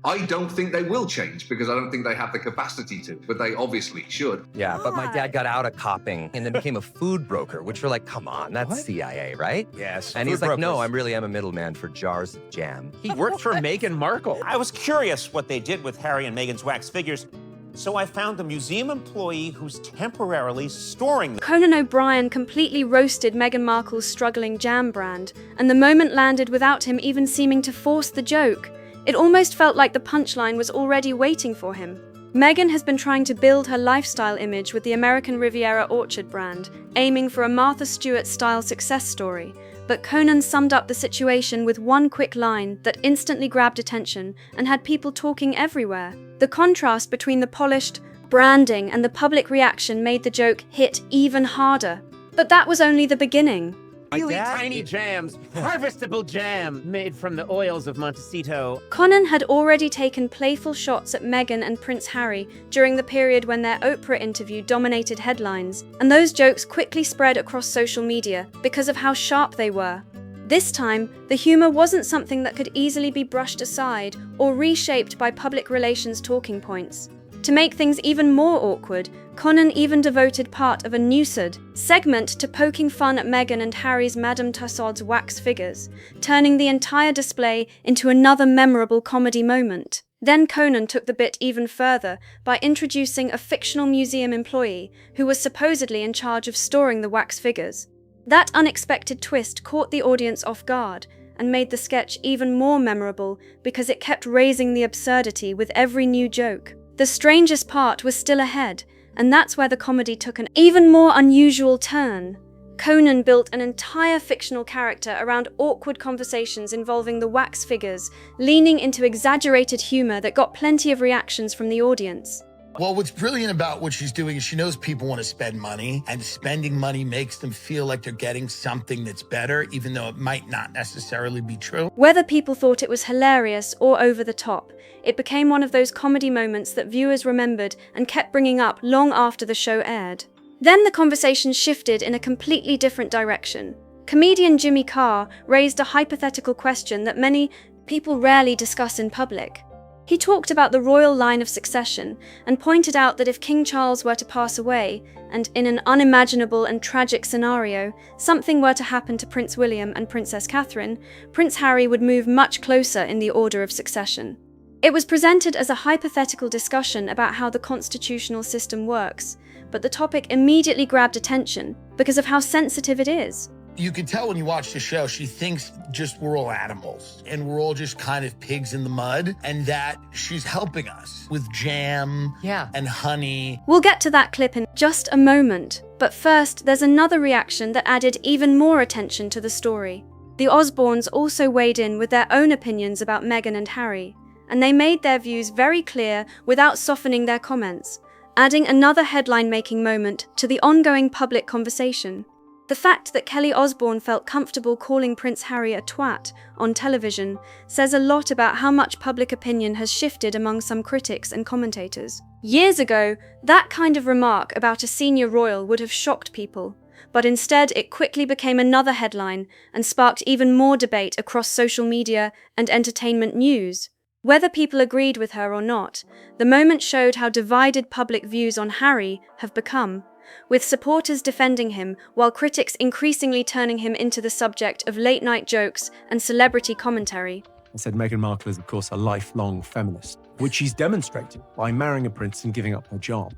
I don't think they will change because I don't think they have the capacity to, but they obviously should. Yeah, but my dad got out of copping and then became a food broker, which we're like, come on, that's What? CIA, right? Yes. And food he's like, no, I brokers. really am a middleman for jars of jam. He worked for Meghan Markle. I was curious what they did with Harry and Meghan's wax figures, so I found a museum employee who's temporarily storing them. Conan O'Brien completely roasted Meghan Markle's struggling jam brand, and the moment landed without him even seeming to force the joke. It almost felt like the punchline was already waiting for him. Meghan has been trying to build her lifestyle image with the American Riviera Orchard brand, aiming for a Martha Stewart-style success story. But Conan summed up the situation with one quick line that instantly grabbed attention and had people talking everywhere. The contrast between the polished branding and the public reaction made the joke hit even harder. But that was only the beginning. Really tiny jams, harvestable jam made from the oils of Montecito. Conan had already taken playful shots at Meghan and Prince Harry during the period when their Oprah interview dominated headlines, and those jokes quickly spread across social media because of how sharp they were. This time, the humor wasn't something that could easily be brushed aside or reshaped by public relations talking points. To make things even more awkward, Conan even devoted part of a Newsed segment to poking fun at Meghan and Harry's Madame Tussauds wax figures, turning the entire display into another memorable comedy moment. Then Conan took the bit even further by introducing a fictional museum employee who was supposedly in charge of storing the wax figures. That unexpected twist caught the audience off guard and made the sketch even more memorable because it kept raising the absurdity with every new joke. The strangest part was still ahead, and that's where the comedy took an even more unusual turn. Conan built an entire fictional character around awkward conversations involving the wax figures, leaning into exaggerated humor that got plenty of reactions from the audience. Well, what's brilliant about what she's doing is she knows people want to spend money, and spending money makes them feel like they're getting something that's better, even though it might not necessarily be true. Whether people thought it was hilarious or over the top, it became one of those comedy moments that viewers remembered and kept bringing up long after the show aired. Then the conversation shifted in a completely different direction. Comedian Jimmy Carr raised a hypothetical question that many people rarely discuss in public. He talked about the royal line of succession and pointed out that if King Charles were to pass away, and in an unimaginable and tragic scenario, something were to happen to Prince William and Princess Catherine, Prince Harry would move much closer in the order of succession. It was presented as a hypothetical discussion about how the constitutional system works, but the topic immediately grabbed attention because of how sensitive it is. You can tell when you watch the show, she thinks just we're all animals and we're all just kind of pigs in the mud, and that she's helping us with jam and honey. We'll get to that clip in just a moment, but first there's another reaction that added even more attention to the story. The Osbournes also weighed in with their own opinions about Meghan and Harry, and they made their views very clear without softening their comments, adding another headline-making moment to the ongoing public conversation. The fact that Kelly Osbourne felt comfortable calling Prince Harry a twat on television says a lot about how much public opinion has shifted among some critics and commentators. Years ago, that kind of remark about a senior royal would have shocked people, but instead it quickly became another headline and sparked even more debate across social media and entertainment news. Whether people agreed with her or not, the moment showed how divided public views on Harry have become, with supporters defending him while critics increasingly turning him into the subject of late-night jokes and celebrity commentary. I said Meghan Markle is, of course, a lifelong feminist, which she's demonstrated by marrying a prince and giving up her job.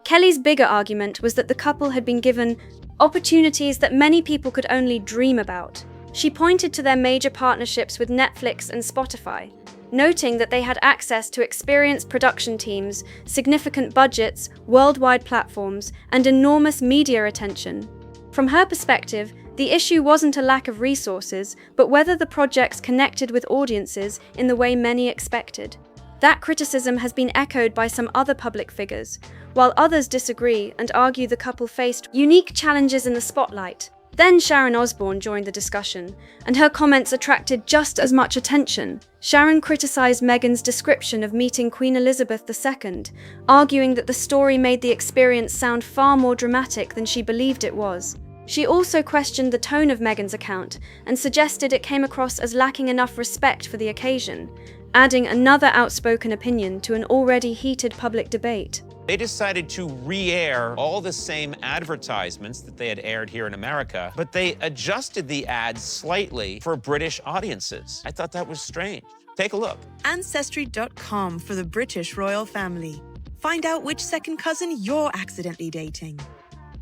Kelly's bigger argument was that the couple had been given opportunities that many people could only dream about. She pointed to their major partnerships with Netflix and Spotify, noting that they had access to experienced production teams, significant budgets, worldwide platforms, and enormous media attention. From her perspective, the issue wasn't a lack of resources, but whether the projects connected with audiences in the way many expected. That criticism has been echoed by some other public figures, while others disagree and argue the couple faced unique challenges in the spotlight. Then Sharon Osbourne joined the discussion, and her comments attracted just as much attention. Sharon criticized Meghan's description of meeting Queen Elizabeth II, arguing that the story made the experience sound far more dramatic than she believed it was. She also questioned the tone of Meghan's account and suggested it came across as lacking enough respect for the occasion, adding another outspoken opinion to an already heated public debate. They decided to re-air all the same advertisements that they had aired here in America, but they adjusted the ads slightly for British audiences. I thought that was strange. Take a look. Ancestry.com for the British royal family. Find out which second cousin you're accidentally dating.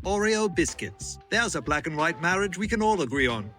Oreo biscuits. There's a black and white marriage we can all agree on.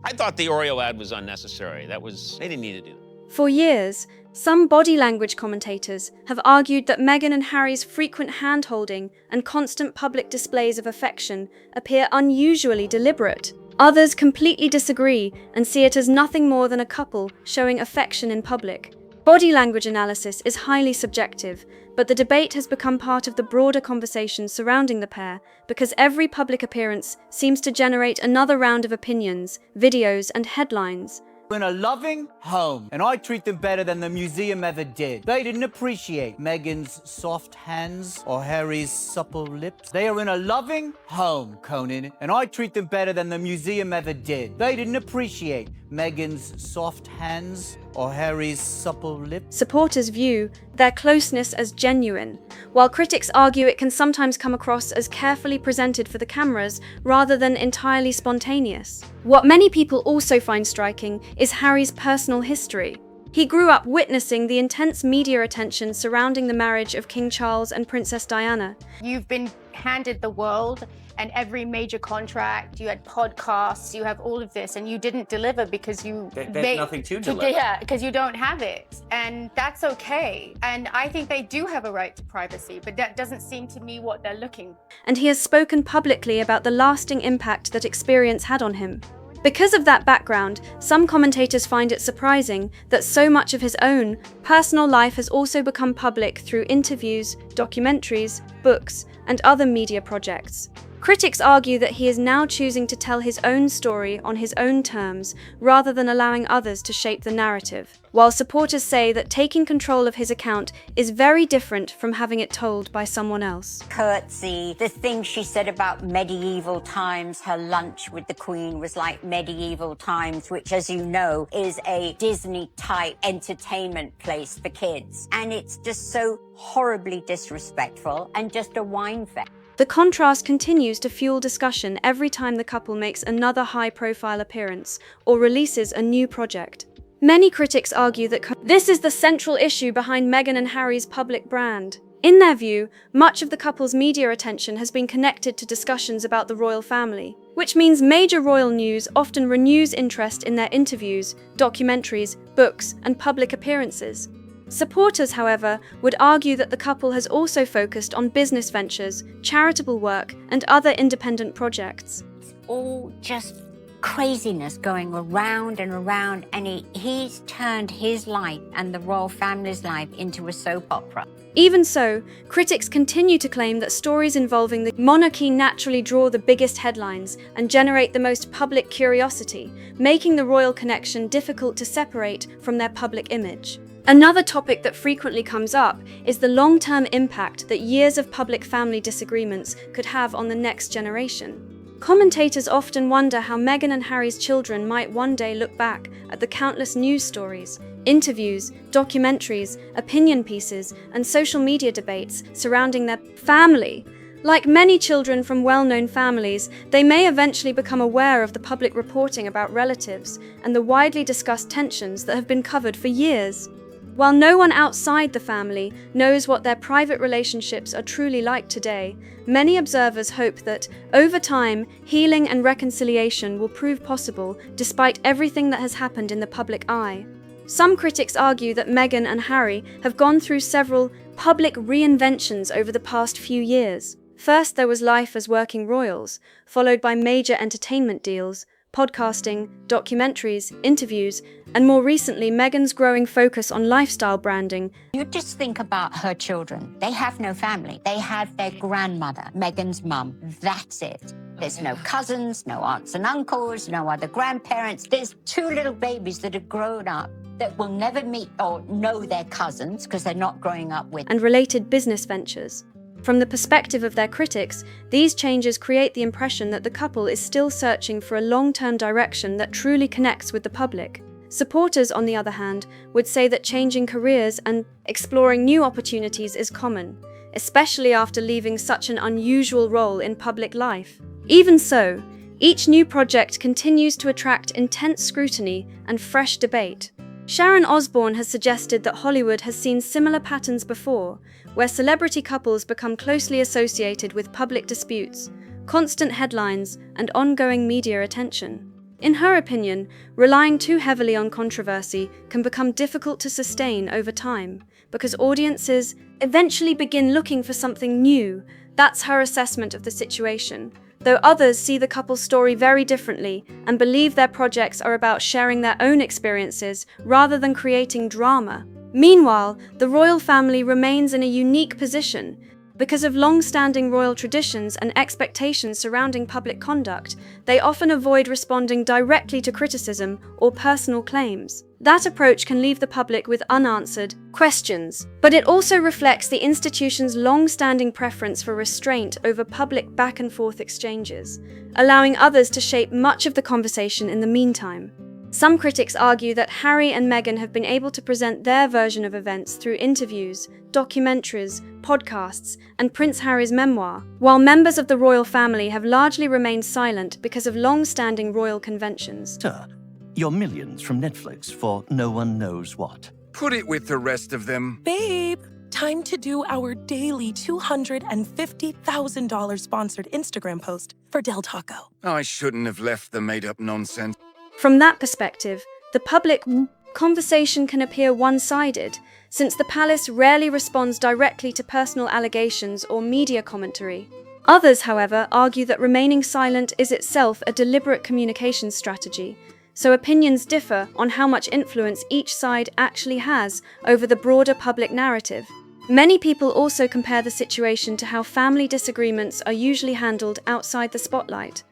I thought the Oreo ad was unnecessary. They didn't need to do that. For years, some body language commentators have argued that Meghan and Harry's frequent hand-holding and constant public displays of affection appear unusually deliberate. Others completely disagree and see it as nothing more than a couple showing affection in public. Body language analysis is highly subjective, but the debate has become part of the broader conversation surrounding the pair because every public appearance seems to generate another round of opinions, videos, and headlines. In a loving home, and I treat them better than the museum ever did. They didn't appreciate Meghan's soft hands or Harry's supple lips. They are in a loving home, Conan, and I treat them better than the museum ever did. They didn't appreciate Meghan's soft hands or Harry's supple lips. Supporters view their closeness as genuine, while critics argue it can sometimes come across as carefully presented for the cameras rather than entirely spontaneous. What many people also find striking is Harry's personal history. He grew up witnessing the intense media attention surrounding the marriage of King Charles and Princess Diana. You've been handed the world and every major contract, you had podcasts, you have all of this, and you didn't deliver because There's nothing to deliver. Yeah, because you don't have it. And that's okay. And I think they do have a right to privacy, but that doesn't seem to me what they're looking. And he has spoken publicly about the lasting impact that experience had on him. Because of that background, some commentators find it surprising that so much of his own personal life has also become public through interviews, documentaries, books, and other media projects. Critics argue that he is now choosing to tell his own story on his own terms rather than allowing others to shape the narrative, while supporters say that taking control of his account is very different from having it told by someone else. Curtsy, the things she said about medieval times, her lunch with the Queen was like medieval times, which, as you know, is a Disney-type entertainment place for kids. And it's just so horribly disrespectful and just a wine fest. The contrast continues to fuel discussion every time the couple makes another high-profile appearance or releases a new project. Many critics argue that this is the central issue behind Meghan and Harry's public brand. In their view, much of the couple's media attention has been connected to discussions about the royal family, which means major royal news often renews interest in their interviews, documentaries, books, and public appearances. Supporters, however, would argue that the couple has also focused on business ventures, charitable work, and other independent projects. It's all just craziness going around and around, and he's turned his life and the royal family's life into a soap opera. Even so, critics continue to claim that stories involving the monarchy naturally draw the biggest headlines and generate the most public curiosity, making the royal connection difficult to separate from their public image. Another topic that frequently comes up is the long-term impact that years of public family disagreements could have on the next generation. Commentators often wonder how Meghan and Harry's children might one day look back at the countless news stories, interviews, documentaries, opinion pieces, and social media debates surrounding their family. Like many children from well-known families, they may eventually become aware of the public reporting about relatives and the widely discussed tensions that have been covered for years. While no one outside the family knows what their private relationships are truly like today, many observers hope that, over time, healing and reconciliation will prove possible despite everything that has happened in the public eye. Some critics argue that Meghan and Harry have gone through several public reinventions over the past few years. First, there was life as working royals, followed by major entertainment deals, podcasting, documentaries, interviews, and more recently, Meghan's growing focus on lifestyle branding. You just think about her children. They have no family. They have their grandmother, Meghan's mum. That's it. There's no cousins, no aunts and uncles, no other grandparents. There's 2 little babies that have grown up that will never meet or know their cousins because they're not growing up with. And related business ventures. From the perspective of their critics, these changes create the impression that the couple is still searching for a long-term direction that truly connects with the public. Supporters, on the other hand, would say that changing careers and exploring new opportunities is common, especially after leaving such an unusual role in public life. Even so, each new project continues to attract intense scrutiny and fresh debate. Sharon Osbourne has suggested that Hollywood has seen similar patterns before, where celebrity couples become closely associated with public disputes, constant headlines, and ongoing media attention. In her opinion, relying too heavily on controversy can become difficult to sustain over time, because audiences eventually begin looking for something new. That's her assessment of the situation, though others see the couple's story very differently and believe their projects are about sharing their own experiences rather than creating drama. Meanwhile, the royal family remains in a unique position. Because of long-standing royal traditions and expectations surrounding public conduct, they often avoid responding directly to criticism or personal claims. That approach can leave the public with unanswered questions, but it also reflects the institution's long-standing preference for restraint over public back-and-forth exchanges, allowing others to shape much of the conversation in the meantime. Some critics argue that Harry and Meghan have been able to present their version of events through interviews, documentaries, podcasts, and Prince Harry's memoir, while members of the royal family have largely remained silent because of long-standing royal conventions. Sir, your millions from Netflix for no one knows what. Put it with the rest of them. Babe, time to do our daily $250,000 sponsored Instagram post for Del Taco. I shouldn't have left the made-up nonsense. From that perspective, the public conversation can appear one-sided, since the palace rarely responds directly to personal allegations or media commentary. Others, however, argue that remaining silent is itself a deliberate communication strategy, so opinions differ on how much influence each side actually has over the broader public narrative. Many people also compare the situation to how family disagreements are usually handled outside the spotlight.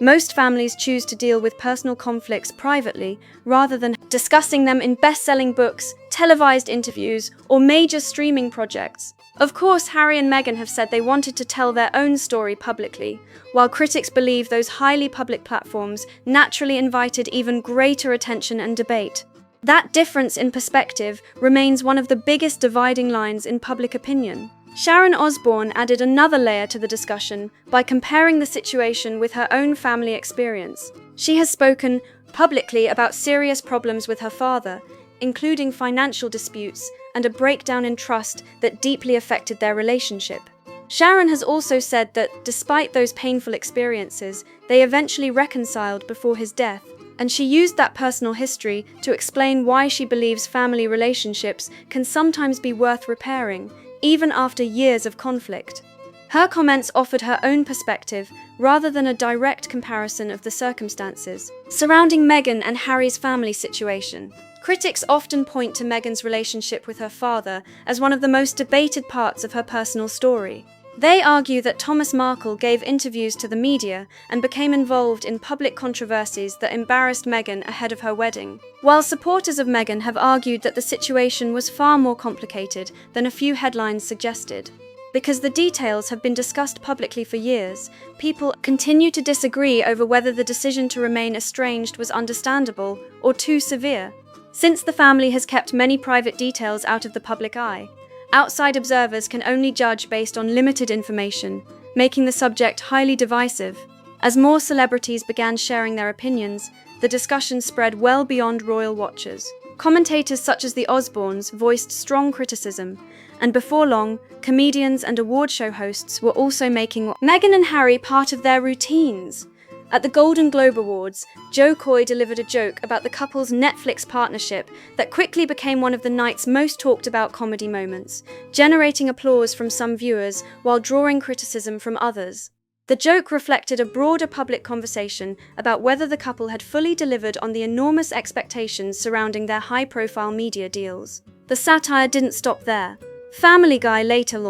Most families choose to deal with personal conflicts privately, rather than discussing them in best-selling books, televised interviews, or major streaming projects. Of course, Harry and Meghan have said they wanted to tell their own story publicly, while critics believe those highly public platforms naturally invited even greater attention and debate. That difference in perspective remains one of the biggest dividing lines in public opinion. Sharon Osbourne added another layer to the discussion by comparing the situation with her own family experience. She has spoken publicly about serious problems with her father, including financial disputes and a breakdown in trust that deeply affected their relationship. Sharon has also said that, despite those painful experiences, they eventually reconciled before his death, and she used that personal history to explain why she believes family relationships can sometimes be worth repairing, even after years of conflict. Her comments offered her own perspective, rather than a direct comparison of the circumstances surrounding Meghan and Harry's family situation. Critics often point to Meghan's relationship with her father as one of the most debated parts of her personal story. They argue that Thomas Markle gave interviews to the media and became involved in public controversies that embarrassed Meghan ahead of her wedding, while supporters of Meghan have argued that the situation was far more complicated than a few headlines suggested. Because the details have been discussed publicly for years, people continue to disagree over whether the decision to remain estranged was understandable or too severe. Since the family has kept many private details out of the public eye, outside observers can only judge based on limited information, making the subject highly divisive. As more celebrities began sharing their opinions, the discussion spread well beyond royal watchers. Commentators such as the Osbournes voiced strong criticism, and before long, comedians and award show hosts were also making Meghan and Harry part of their routines. At the Golden Globe Awards, Joe Coy delivered a joke about the couple's Netflix partnership that quickly became one of the night's most talked about comedy moments, generating applause from some viewers while drawing criticism from others. The joke reflected a broader public conversation about whether the couple had fully delivered on the enormous expectations surrounding their high-profile media deals. The satire didn't stop there. Family Guy later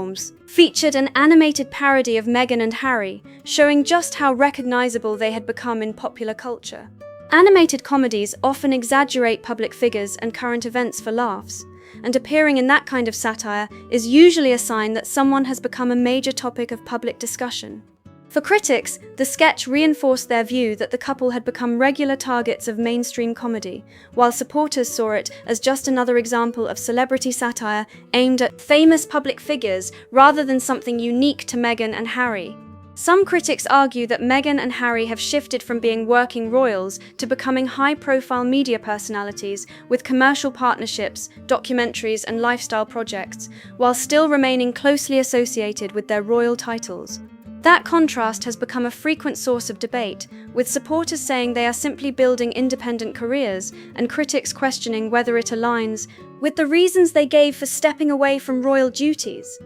featured an animated parody of Meghan and Harry, showing just how recognizable they had become in popular culture. Animated comedies often exaggerate public figures and current events for laughs, and appearing in that kind of satire is usually a sign that someone has become a major topic of public discussion. For critics, the sketch reinforced their view that the couple had become regular targets of mainstream comedy, while supporters saw it as just another example of celebrity satire aimed at famous public figures rather than something unique to Meghan and Harry. Some critics argue that Meghan and Harry have shifted from being working royals to becoming high-profile media personalities with commercial partnerships, documentaries, and lifestyle projects, while still remaining closely associated with their royal titles. That contrast has become a frequent source of debate, with supporters saying they are simply building independent careers and critics questioning whether it aligns with the reasons they gave for stepping away from royal duties.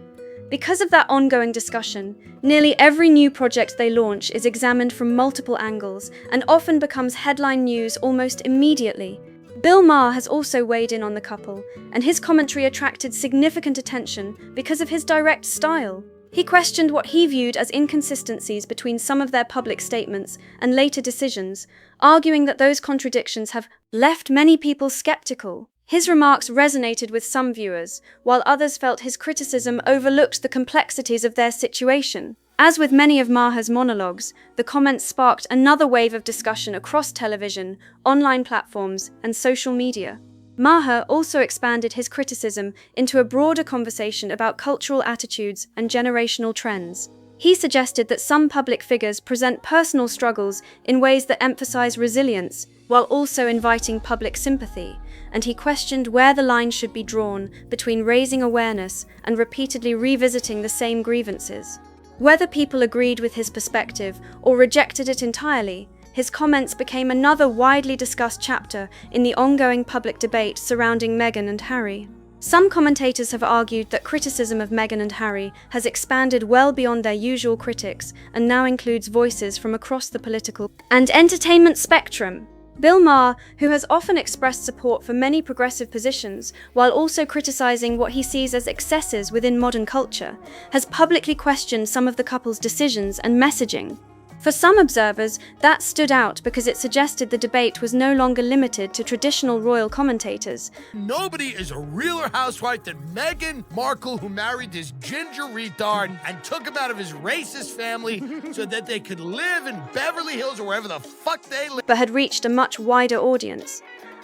Because of that ongoing discussion, nearly every new project they launch is examined from multiple angles and often becomes headline news almost immediately. Bill Maher has also weighed in on the couple, and his commentary attracted significant attention because of his direct style. He questioned what he viewed as inconsistencies between some of their public statements and later decisions, arguing that those contradictions have left many people skeptical. His remarks resonated with some viewers, while others felt his criticism overlooked the complexities of their situation. As with many of Maher's monologues, the comments sparked another wave of discussion across television, online platforms, and social media. Maher also expanded his criticism into a broader conversation about cultural attitudes and generational trends. He suggested that some public figures present personal struggles in ways that emphasize resilience, while also inviting public sympathy, and he questioned where the line should be drawn between raising awareness and repeatedly revisiting the same grievances. Whether people agreed with his perspective or rejected it entirely, his comments became another widely discussed chapter in the ongoing public debate surrounding Meghan and Harry. Some commentators have argued that criticism of Meghan and Harry has expanded well beyond their usual critics and now includes voices from across the political and entertainment spectrum. Bill Maher, who has often expressed support for many progressive positions while also criticizing what he sees as excesses within modern culture, has publicly questioned some of the couple's decisions and messaging. For some observers, that stood out because it suggested the debate was no longer limited to traditional royal commentators. Nobody is a realer housewife than Meghan Markle, who married this ginger retard and took him out of his racist family so that they could live in Beverly Hills or wherever the fuck they live. But had reached a much wider audience.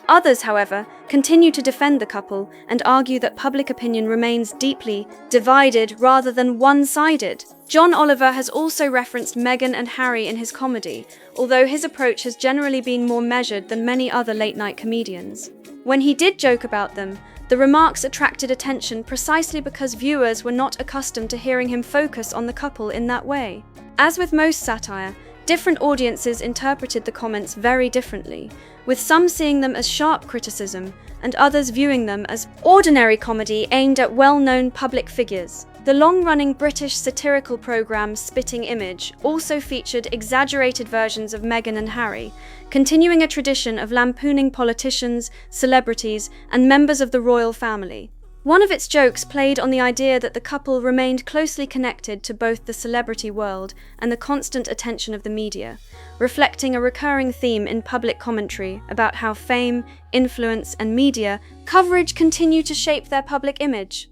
Others, however, continue to defend the couple and argue that public opinion remains deeply divided rather than one-sided. John Oliver has also referenced Meghan and Harry in his comedy, although his approach has generally been more measured than many other late-night comedians. When he did joke about them, the remarks attracted attention precisely because viewers were not accustomed to hearing him focus on the couple in that way. As with most satire, different audiences interpreted the comments very differently, with some seeing them as sharp criticism and others viewing them as ordinary comedy aimed at well-known public figures. The long-running British satirical programme Spitting Image also featured exaggerated versions of Meghan and Harry, continuing a tradition of lampooning politicians, celebrities, and members of the royal family. One of its jokes played on the idea that the couple remained closely connected to both the celebrity world and the constant attention of the media, reflecting a recurring theme in public commentary about how fame, influence, and media coverage continue to shape their public image.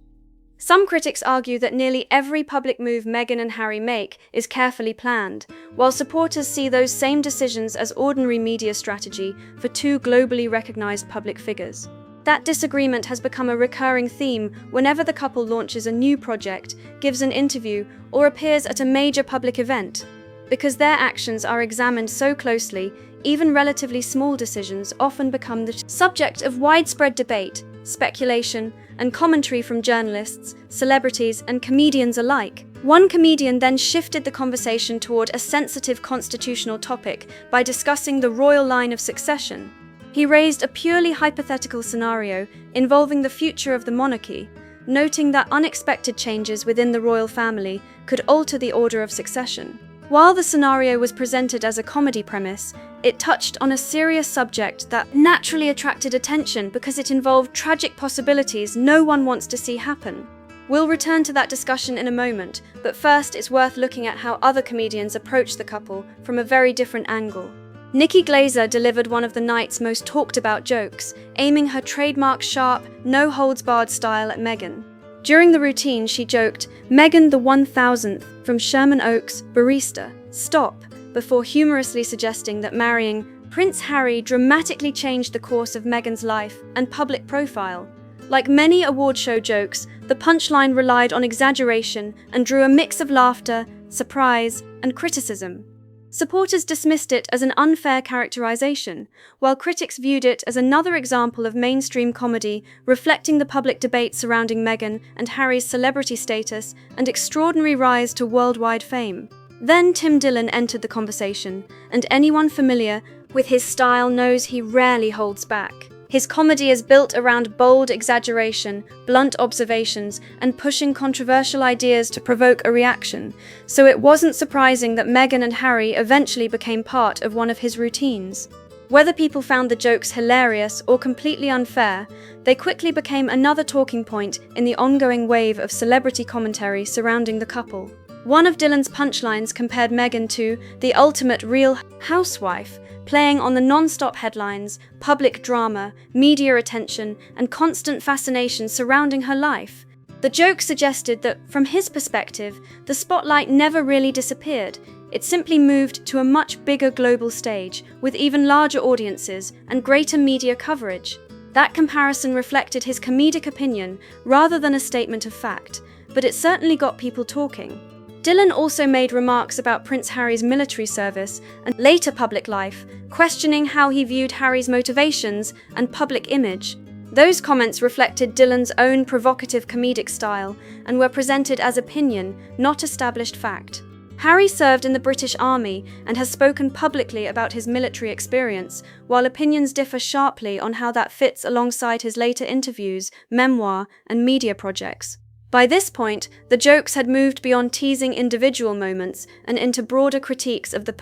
Some critics argue that nearly every public move Meghan and Harry make is carefully planned, while supporters see those same decisions as ordinary media strategy for two globally recognized public figures. That disagreement has become a recurring theme whenever the couple launches a new project, gives an interview, or appears at a major public event. Because their actions are examined so closely, even relatively small decisions often become the subject of widespread debate, speculation, and commentary from journalists, celebrities, and comedians alike. One comedian then shifted the conversation toward a sensitive constitutional topic by discussing the royal line of succession. He raised a purely hypothetical scenario involving the future of the monarchy, noting that unexpected changes within the royal family could alter the order of succession. While the scenario was presented as a comedy premise, it touched on a serious subject that naturally attracted attention because it involved tragic possibilities no one wants to see happen. We'll return to that discussion in a moment, but first it's worth looking at how other comedians approach the couple from a very different angle. Nikki Glaser delivered one of the night's most talked-about jokes, aiming her trademark sharp, no-holds-barred style at Meghan. During the routine, she joked, "Meghan the 1000th from Sherman Oaks, barista, stop," before humorously suggesting that marrying Prince Harry dramatically changed the course of Meghan's life and public profile. Like many award show jokes, the punchline relied on exaggeration and drew a mix of laughter, surprise, and criticism. Supporters dismissed it as an unfair characterization, while critics viewed it as another example of mainstream comedy reflecting the public debate surrounding Meghan and Harry's celebrity status and extraordinary rise to worldwide fame. Then Tim Dillon entered the conversation, and anyone familiar with his style knows he rarely holds back. His comedy is built around bold exaggeration, blunt observations, and pushing controversial ideas to provoke a reaction, so it wasn't surprising that Meghan and Harry eventually became part of one of his routines. Whether people found the jokes hilarious or completely unfair, they quickly became another talking point in the ongoing wave of celebrity commentary surrounding the couple. One of Dillon's punchlines compared Meghan to the ultimate real housewife, playing on the non-stop headlines, public drama, media attention, and constant fascination surrounding her life. The joke suggested that, from his perspective, the spotlight never really disappeared. It simply moved to a much bigger global stage, with even larger audiences and greater media coverage. That comparison reflected his comedic opinion rather than a statement of fact, but it certainly got people talking. Dillon also made remarks about Prince Harry's military service and later public life, questioning how he viewed Harry's motivations and public image. Those comments reflected Dillon's own provocative comedic style and were presented as opinion, not established fact. Harry served in the British Army and has spoken publicly about his military experience, while opinions differ sharply on how that fits alongside his later interviews, memoir, and media projects. By this point, the jokes had moved beyond teasing individual moments and into broader critiques of the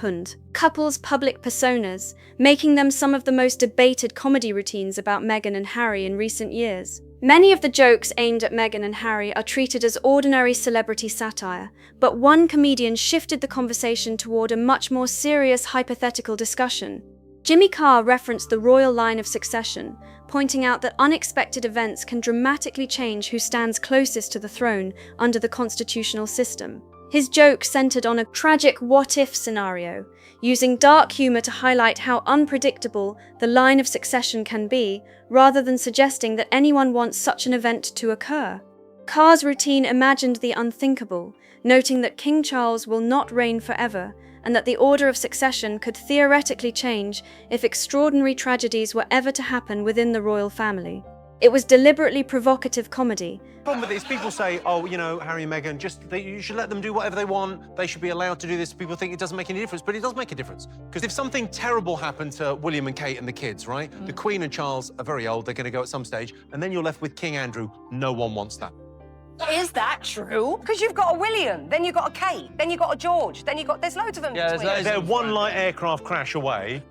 couple's public personas, making them some of the most debated comedy routines about Meghan and Harry in recent years. Many of the jokes aimed at Meghan and Harry are treated as ordinary celebrity satire, but one comedian shifted the conversation toward a much more serious hypothetical discussion. Jimmy Carr referenced the royal line of succession, pointing out that unexpected events can dramatically change who stands closest to the throne under the constitutional system. His joke centered on a tragic what-if scenario, using dark humor to highlight how unpredictable the line of succession can be, rather than suggesting that anyone wants such an event to occur. Carr's routine imagined the unthinkable, noting that King Charles will not reign forever, and that the order of succession could theoretically change if extraordinary tragedies were ever to happen within the royal family. It was deliberately provocative comedy. The problem with it is people say, oh, you know, Harry and Meghan, you should let them do whatever they want. They should be allowed to do this. People think it doesn't make any difference, but it does make a difference. Because if something terrible happened to William and Kate and the kids, right? The Queen and Charles are very old. They're going to go at some stage. And then you're left with King Andrew. No one wants that. Is that true? Because you've got a William, then you've got a Kate, then you've got a George, then you've got... There's loads of them. Yeah, they're one light aircraft crash away.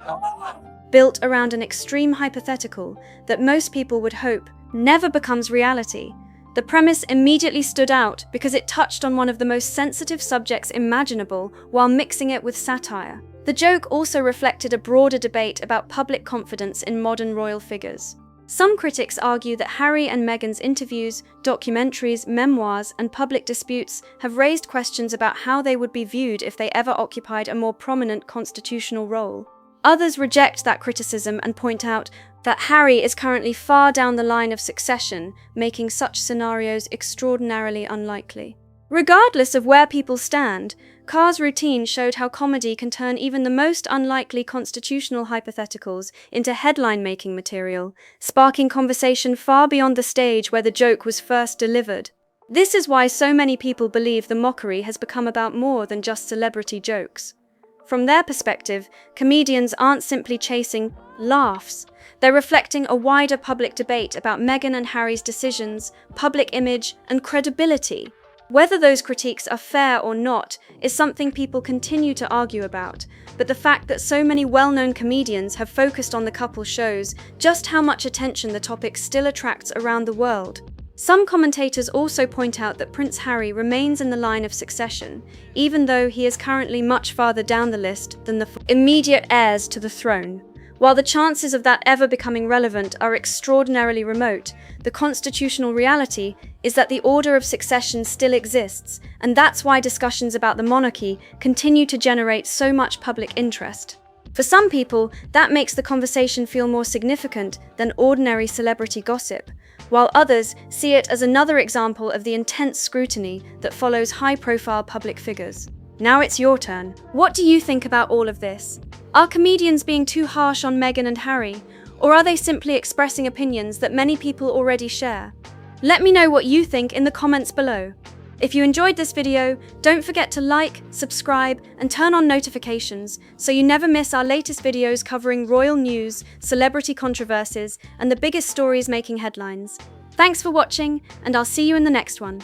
Built around an extreme hypothetical that most people would hope never becomes reality. The premise immediately stood out because it touched on one of the most sensitive subjects imaginable while mixing it with satire. The joke also reflected a broader debate about public confidence in modern royal figures. Some critics argue that Harry and Meghan's interviews, documentaries, memoirs, and public disputes have raised questions about how they would be viewed if they ever occupied a more prominent constitutional role. Others reject that criticism and point out that Harry is currently far down the line of succession, making such scenarios extraordinarily unlikely. Regardless of where people stand, Carr's routine showed how comedy can turn even the most unlikely constitutional hypotheticals into headline-making material, sparking conversation far beyond the stage where the joke was first delivered. This is why so many people believe the mockery has become about more than just celebrity jokes. From their perspective, comedians aren't simply chasing laughs. They're reflecting a wider public debate about Meghan and Harry's decisions, public image, and credibility. Whether those critiques are fair or not is something people continue to argue about, but the fact that so many well-known comedians have focused on the couple shows just how much attention the topic still attracts around the world. Some commentators also point out that Prince Harry remains in the line of succession, even though he is currently much farther down the list than the immediate heirs to the throne. While the chances of that ever becoming relevant are extraordinarily remote, the constitutional reality is that the order of succession still exists, and that's why discussions about the monarchy continue to generate so much public interest. For some people, that makes the conversation feel more significant than ordinary celebrity gossip, while others see it as another example of the intense scrutiny that follows high-profile public figures. Now it's your turn. What do you think about all of this? Are comedians being too harsh on Meghan and Harry, or are they simply expressing opinions that many people already share? Let me know what you think in the comments below. If you enjoyed this video, don't forget to like, subscribe, and turn on notifications so you never miss our latest videos covering royal news, celebrity controversies, and the biggest stories making headlines. Thanks for watching, and I'll see you in the next one.